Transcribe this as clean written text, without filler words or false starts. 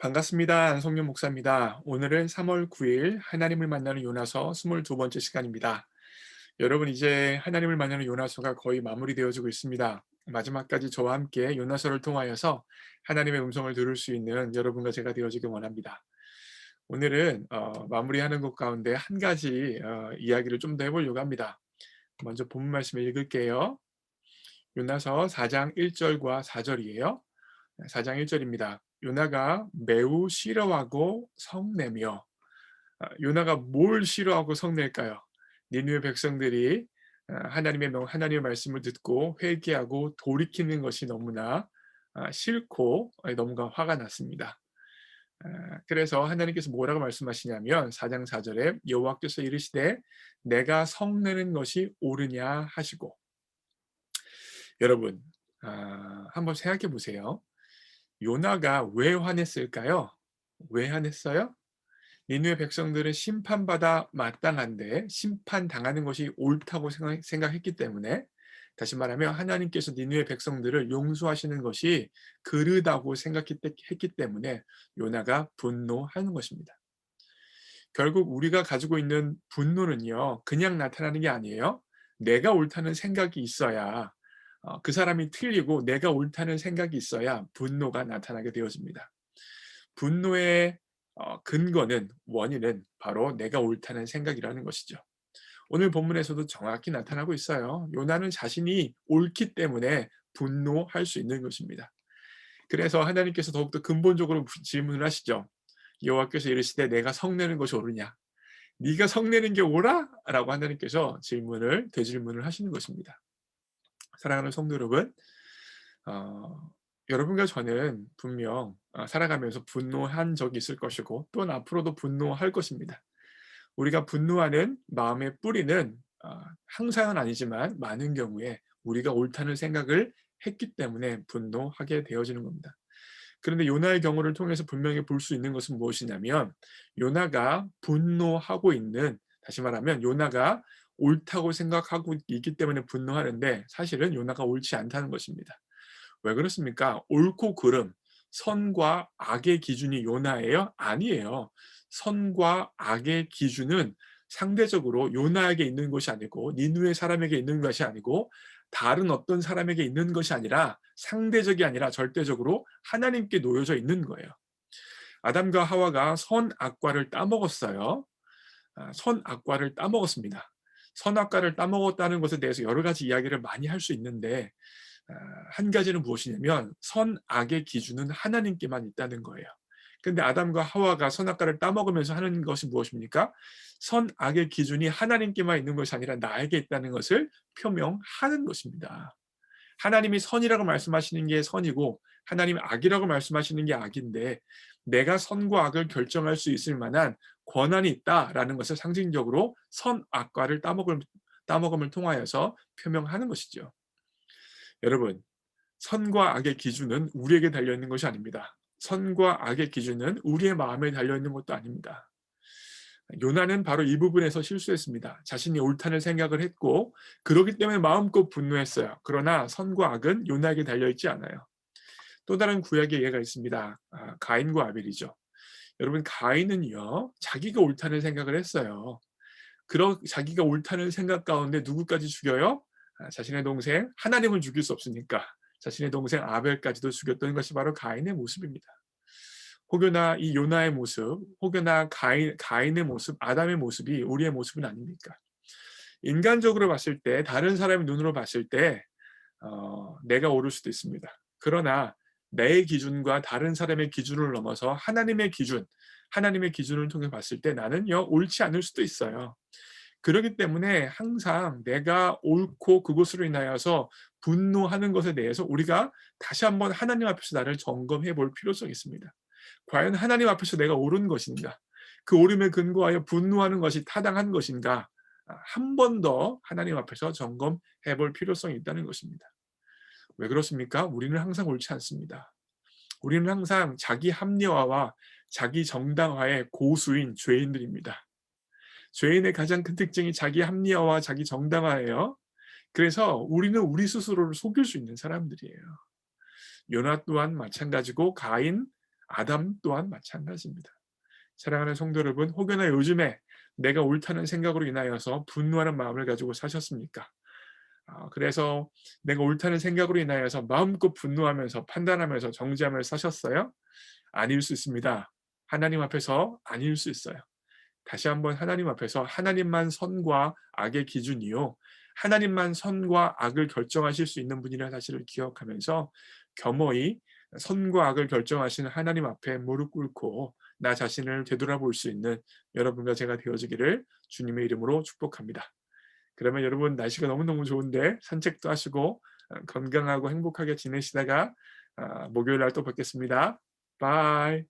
반갑습니다. 안성윤 목사입니다. 오늘은 3월 9일 하나님을 만나는 요나서 22번째 시간입니다. 여러분 이제 하나님을 만나는 요나서가 거의 마무리되어지고 있습니다. 마지막까지 저와 함께 요나서를 통하여서 하나님의 음성을 들을 수 있는 여러분과 제가 되어지길 원합니다. 오늘은 마무리하는 것 가운데 한 가지 이야기를 좀 더 해보려고 합니다. 먼저 본문 말씀을 읽을게요. 요나서 4장 1절과 4절이에요. 4장 1절입니다. 요나가 매우 싫어하고 성내며 요나가 뭘 싫어하고 성낼까요? 니느웨 백성들이 하나님의 말씀을 듣고 회개하고 돌이키는 것이 너무나 싫고 너무나 화가 났습니다. 그래서 하나님께서 뭐라고 말씀하시냐면 4장 4절에 여호와께서 이르시되 내가 성내는 것이 옳으냐 하시고 여러분 한번 생각해 보세요. 요나가 왜 화냈을까요? 왜 화냈어요? 니느웨 백성들은 심판받아 마땅한데 심판당하는 것이 옳다고 생각했기 때문에 다시 말하면 하나님께서 니느웨 백성들을 용서하시는 것이 그르다고 생각했기 때문에 요나가 분노하는 것입니다. 결국 우리가 가지고 있는 분노는요, 그냥 나타나는 게 아니에요. 내가 옳다는 생각이 있어야 그 사람이 틀리고 내가 옳다는 생각이 있어야 분노가 나타나게 되어집니다. 분노의 근거는 원인은 바로 내가 옳다는 생각이라는 것이죠. 오늘 본문에서도 정확히 나타나고 있어요. 요나는 자신이 옳기 때문에 분노할 수 있는 것입니다. 그래서 하나님께서 더욱더 근본적으로 질문을 하시죠. 여호와께서 이르시되 내가 성내는 것이 옳으냐? 네가 성내는 게 옳아? 라고 하나님께서 되질문을 하시는 것입니다. 사랑하는 성도 여러분, 어, 여러분과 저는 분명 살아가면서 분노한 적이 있을 것이고 또는 앞으로도 분노할 것입니다. 우리가 분노하는 마음의 뿌리는 항상은 아니지만 많은 경우에 우리가 옳다는 생각을 했기 때문에 분노하게 되어지는 겁니다. 그런데 요나의 경우를 통해서 분명히 볼 수 있는 것은 무엇이냐면 요나가 분노하고 있는 다시 말하면 요나가 옳다고 생각하고 있기 때문에 분노하는데 사실은 요나가 옳지 않다는 것입니다. 왜 그렇습니까? 옳고 그름, 선과 악의 기준이 요나예요? 아니에요. 선과 악의 기준은 상대적으로 요나에게 있는 것이 아니고 니느웨 사람에게 있는 것이 아니고 다른 어떤 사람에게 있는 것이 아니라 상대적이 아니라 절대적으로 하나님께 놓여져 있는 거예요. 아담과 하와가 선악과를 따먹었어요. 선악과를 따먹었습니다. 선악과를 따먹었다는 것에 대해서 여러 가지 이야기를 많이 할 수 있는데 한 가지는 무엇이냐면 선악의 기준은 하나님께만 있다는 거예요. 근데 아담과 하와가 선악과를 따먹으면서 하는 것이 무엇입니까? 선악의 기준이 하나님께만 있는 것이 아니라 나에게 있다는 것을 표명하는 것입니다. 하나님이 선이라고 말씀하시는 게 선이고 하나님이 악이라고 말씀하시는 게 악인데 내가 선과 악을 결정할 수 있을 만한 권한이 있다라는 것을 상징적으로 선악과를 따먹음을 통하여서 표명하는 것이죠. 여러분, 선과 악의 기준은 우리에게 달려있는 것이 아닙니다. 선과 악의 기준은 우리의 마음에 달려있는 것도 아닙니다. 요나는 바로 이 부분에서 실수했습니다. 자신이 옳다는 생각을 했고 그렇기 때문에 마음껏 분노했어요. 그러나 선과 악은 요나에게 달려있지 않아요. 또 다른 구약의 예가 있습니다. 가인과 아벨이죠. 여러분 가인은요. 자기가 옳다는 생각을 했어요. 자기가 옳다는 생각 가운데 누구까지 죽여요? 자신의 동생 하나님을 죽일 수 없으니까 자신의 동생 아벨까지도 죽였던 것이 바로 가인의 모습입니다. 혹여나 이 요나의 모습, 혹여나 가인의 모습, 아담의 모습이 우리의 모습은 아닙니까? 인간적으로 봤을 때, 다른 사람의 눈으로 봤을 때 내가 옳을 수도 있습니다. 그러나 내 기준과 다른 사람의 기준을 넘어서 하나님의 기준을 통해 봤을 때 나는요 옳지 않을 수도 있어요. 그렇기 때문에 항상 내가 옳고 그것으로 인하여서 분노하는 것에 대해서 우리가 다시 한번 하나님 앞에서 나를 점검해 볼 필요성이 있습니다. 과연 하나님 앞에서 내가 옳은 것인가? 그 옳음에 근거하여 분노하는 것이 타당한 것인가? 한 번 더 하나님 앞에서 점검해 볼 필요성이 있다는 것입니다. 왜 그렇습니까? 우리는 항상 옳지 않습니다. 우리는 항상 자기 합리화와 자기 정당화의 고수인 죄인들입니다. 죄인의 가장 큰 특징이 자기 합리화와 자기 정당화예요. 그래서 우리는 우리 스스로를 속일 수 있는 사람들이에요. 요나 또한 마찬가지고 아담 또한 마찬가지입니다. 사랑하는 성도 여러분, 혹여나 요즘에 내가 옳다는 생각으로 인하여서 분노하는 마음을 가지고 사셨습니까? 그래서 내가 옳다는 생각으로 인하여서 마음껏 분노하면서 판단하면서 정죄하면서 사셨어요? 아닐 수 있습니다. 하나님 앞에서 아닐 수 있어요. 다시 한번 하나님 앞에서 하나님만 선과 악의 기준이요, 하나님만 선과 악을 결정하실 수 있는 분이라는 사실을 기억하면서 겸허히 선과 악을 결정하시는 하나님 앞에 무릎 꿇고 나 자신을 되돌아볼 수 있는 여러분과 제가 되어지기를 주님의 이름으로 축복합니다. 그러면 여러분, 날씨가 너무너무 좋은데 산책도 하시고 건강하고 행복하게 지내시다가 목요일 날 또 뵙겠습니다. 바이.